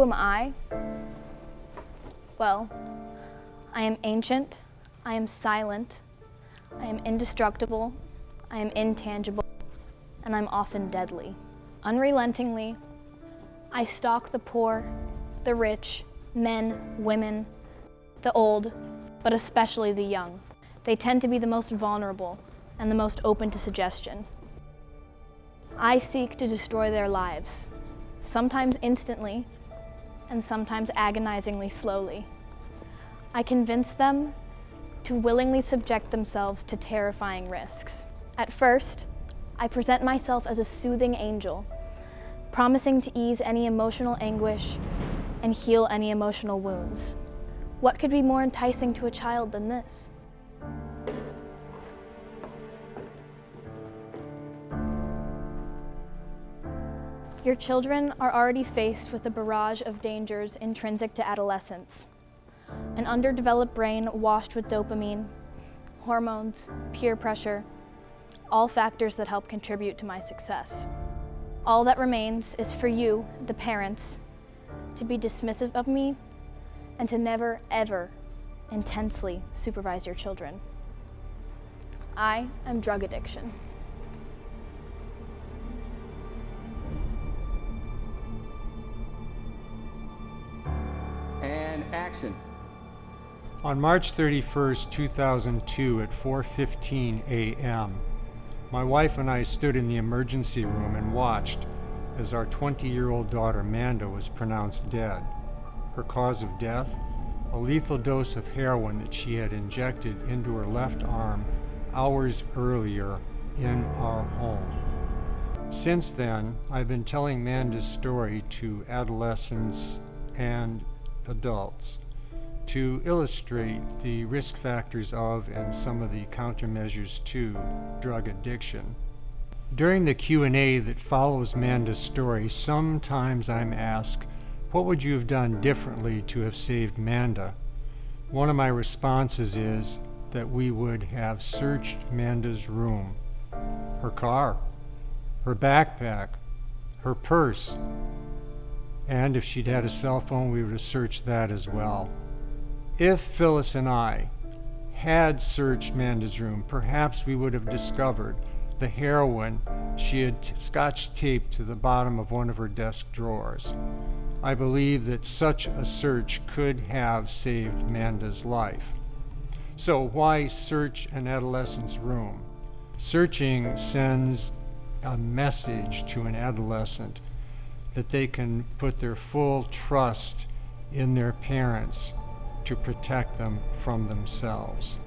Who am I? Well, I am ancient, I am silent, I am indestructible, I am intangible, and I'm often deadly. Unrelentingly, I stalk the poor, the rich, men, women, the old, but especially the young. They tend to be the most vulnerable and the most open to suggestion. I seek to destroy their lives, sometimes instantly, and sometimes agonizingly slowly. I convince them to willingly subject themselves to terrifying risks. At first, I present myself as a soothing angel, promising to ease any emotional anguish and heal any emotional wounds. What could be more enticing to a child than this? Your children are already faced with a barrage of dangers intrinsic to adolescence. An underdeveloped brain washed with dopamine, hormones, peer pressure, all factors that help contribute to my success. All that remains is for you, the parents, to be dismissive of me and to never, ever intensely supervise your children. I am drug addiction. And action. On March 31st, 2002 at 4:15 a.m., my wife and I stood in the emergency room and watched as our 20-year-old daughter Amanda was pronounced dead. Her cause of death? A lethal dose of heroin that she had injected into her left arm hours earlier in our home. Since then, I've been telling Amanda's story to adolescents and adults to illustrate the risk factors of and some of the countermeasures to drug addiction. During the Q&A that follows Amanda's story, sometimes I'm asked, what would you have done differently to have saved Amanda? One of my responses is that we would have searched Amanda's room, her car, her backpack, her purse, and if she'd had a cell phone, we would have searched that as well. If Phyllis and I had searched Amanda's room, perhaps we would have discovered the heroin she had scotch taped to the bottom of one of her desk drawers. I believe that such a search could have saved Amanda's life. So why search an adolescent's room? Searching sends a message to an adolescent that they can put their full trust in their parents to protect them from themselves.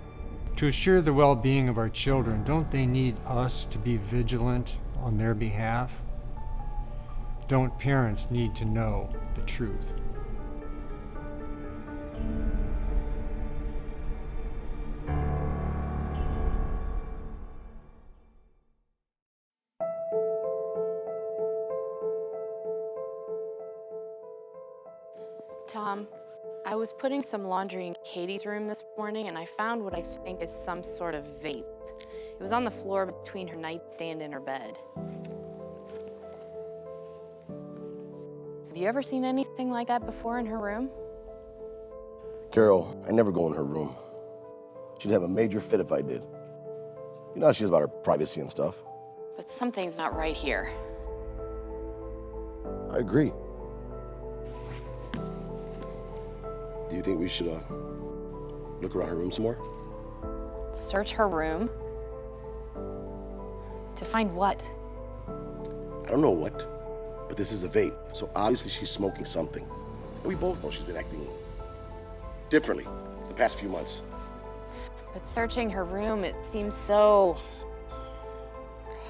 To assure the well-being of our children, don't they need us to be vigilant on their behalf? Don't parents need to know the truth? Tom, I was putting some laundry in Katie's room this morning and I found what I think is some sort of vape. It was on the floor between her nightstand and her bed. Have you ever seen anything like that before in her room? Carol, I never go in her room. She'd have a major fit if I did. You know how she is about her privacy and stuff. But something's not right here. I agree. Do you think we should look around her room some more? Search her room? To find what? I don't know what, but this is a vape, so obviously she's smoking something. And we both know she's been acting differently the past few months. But searching her room, it seems so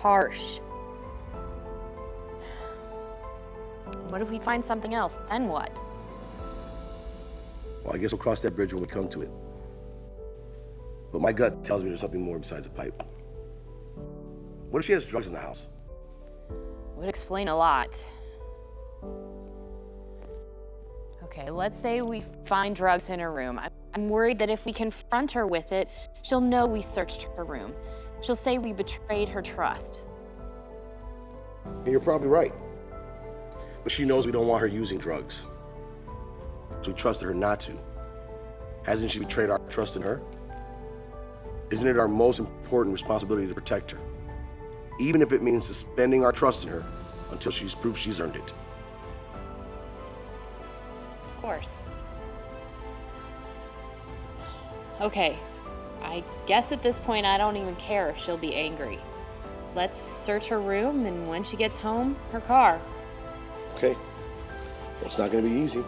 harsh. What if we find something else? Then what? Well, I guess we'll cross that bridge when we come to it. But my gut tells me there's something more besides a pipe. What if she has drugs in the house? Would explain a lot. Okay, let's say we find drugs in her room. I'm worried that if we confront her with it, she'll know we searched her room. She'll say we betrayed her trust. And you're probably right. But she knows we don't want her using drugs. so we trusted her not to. Hasn't she betrayed our trust in her? Isn't it our most important responsibility to protect her, even if it means suspending our trust in her until she's proved she's earned it? Of course. Okay, I guess at this point I don't even care if she'll be angry. Let's search her room, and when she gets home, her car. Okay. Well, it's not going to be easy.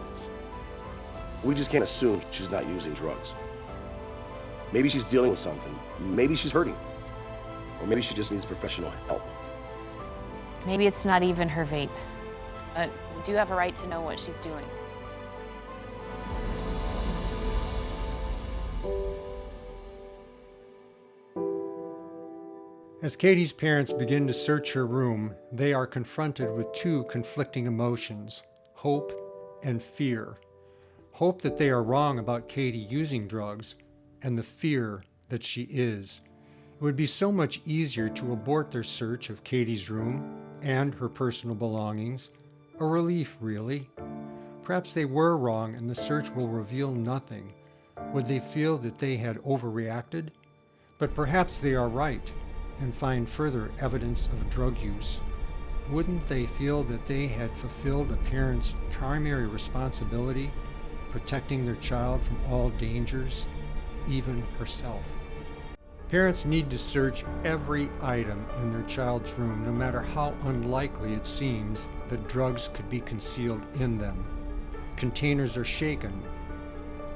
We just can't assume she's not using drugs. Maybe she's dealing with something. Maybe she's hurting. Or maybe she just needs professional help. Maybe it's not even her vape. But we do have a right to know what she's doing. As Katie's parents begin to search her room, they are confronted with two conflicting emotions, hope and fear. Hope that they are wrong about Katie using drugs, and the fear that she is. It would be so much easier to abort their search of Katie's room and her personal belongings. A relief, really. Perhaps they were wrong and the search will reveal nothing. Would they feel that they had overreacted? But perhaps they are right and find further evidence of drug use. Wouldn't they feel that they had fulfilled a parent's primary responsibility, protecting their child from all dangers, even herself? Parents need to search every item in their child's room, no matter how unlikely it seems that drugs could be concealed in them. Containers are shaken,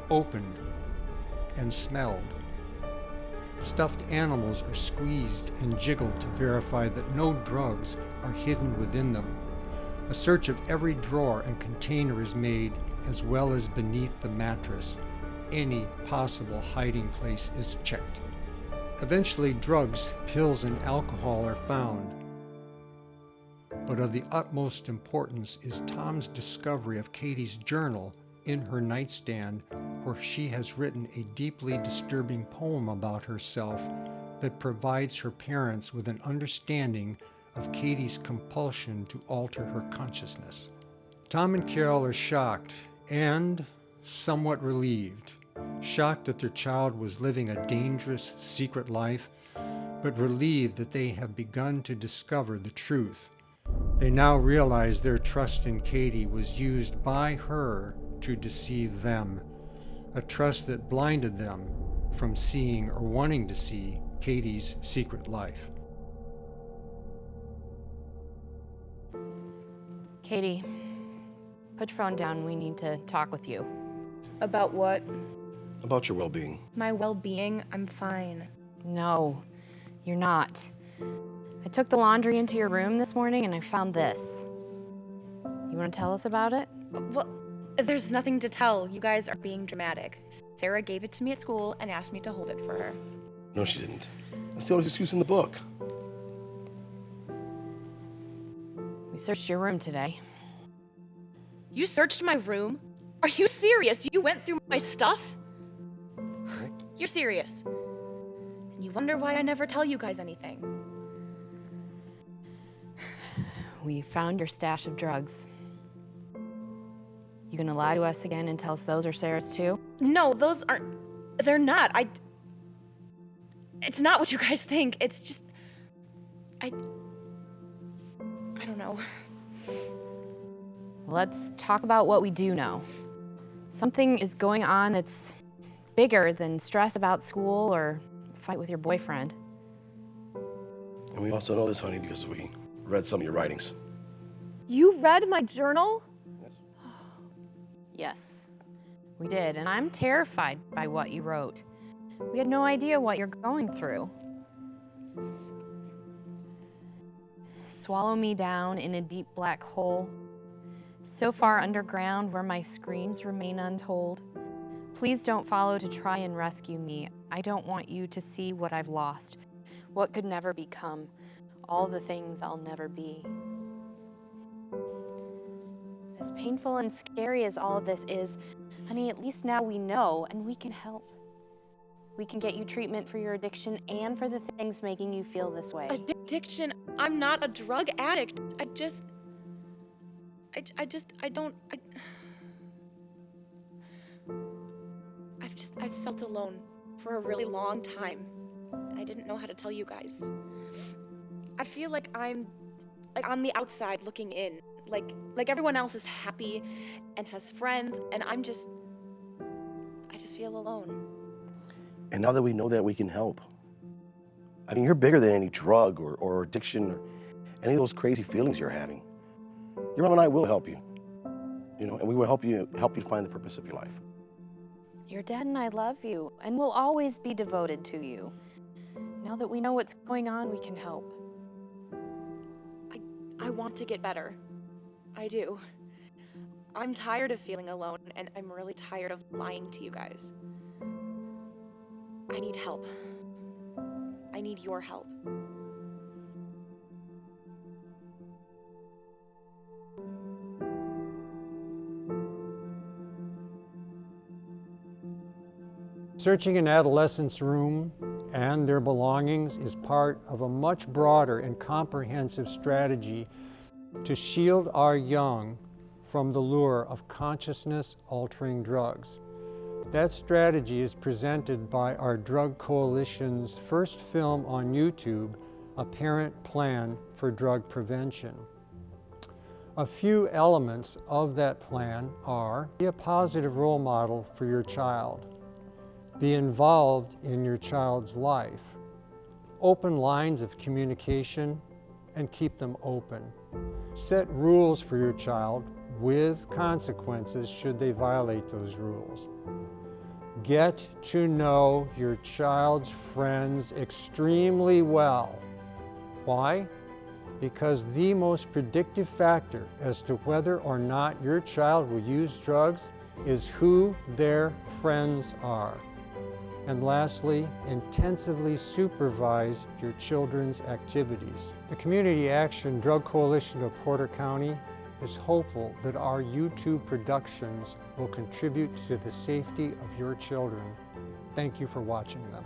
opened, and smelled. Stuffed animals are squeezed and jiggled to verify that no drugs are hidden within them. A search of every drawer and container is made, as well as beneath the mattress. Any possible hiding place is checked. Eventually, drugs, pills, and alcohol are found. But of the utmost importance is Tom's discovery of Katie's journal in her nightstand, where she has written a deeply disturbing poem about herself that provides her parents with an understanding of Katie's compulsion to alter her consciousness. Tom and Carol are shocked and somewhat relieved. Shocked that their child was living a dangerous, secret life, but relieved that they have begun to discover the truth. They now realize their trust in Katie was used by her to deceive them, a trust that blinded them from seeing or wanting to see Katie's secret life. Katie, put your phone down. We need to talk with you. About what? About your well-being. My well-being? I'm fine. No, you're not. I took the laundry into your room this morning and I found this. You want to tell us about it? Well, there's nothing to tell. You guys are being dramatic. Sarah gave it to me at school and asked me to hold it for her. No, she didn't. That's the only excuse in the book. We searched your room today. You searched my room? Are you serious? You went through my stuff? You're serious. And you wonder why I never tell you guys anything. We found your stash of drugs. You gonna lie to us again and tell us those are Sarah's too? No, those aren't. They're not. It's not what you guys think. It's just. I don't know. Let's talk about what we do know. Something is going on that's bigger than stress about school or fight with your boyfriend. And we also know this, honey, because we read some of your writings. You read my journal? Yes, we did, and I'm terrified by what you wrote. We had no idea what you're going through. Swallow me down in a deep black hole, so far underground where my screams remain untold. Please don't follow to try and rescue me. I don't want you to see what I've lost, what could never become, all the things I'll never be. As painful and scary as all of this is, honey, at least now we know and we can help. We can get you treatment for your addiction and for the things making you feel this way. Addiction? I'm not a drug addict. I've felt alone for a really long time. I didn't know how to tell you guys. I feel like I'm on the outside looking in. Like everyone else is happy and has friends, and I just feel alone. And now that we know that, we can help. I mean, you're bigger than any drug or addiction or any of those crazy feelings you're having. Your mom and I will help you, and we will help you find the purpose of your life. Your dad and I love you, and we'll always be devoted to you. Now that we know what's going on, we can help. I want to get better. I do. I'm tired of feeling alone, and I'm really tired of lying to you guys. I need help. I need your help. Searching an adolescent's room and their belongings is part of a much broader and comprehensive strategy to shield our young from the lure of consciousness-altering drugs. That strategy is presented by our Drug Coalition's first film on YouTube, A Parent Plan for Drug Prevention. A few elements of that plan are: be a positive role model for your child. Be involved in your child's life. Open lines of communication and keep them open. Set rules for your child with consequences should they violate those rules. Get to know your child's friends extremely well. Why? Because the most predictive factor as to whether or not your child will use drugs is who their friends are. And lastly, intensively supervise your children's activities. The Community Action Drug Coalition of Porter County is hopeful that our YouTube productions will contribute to the safety of your children. Thank you for watching them.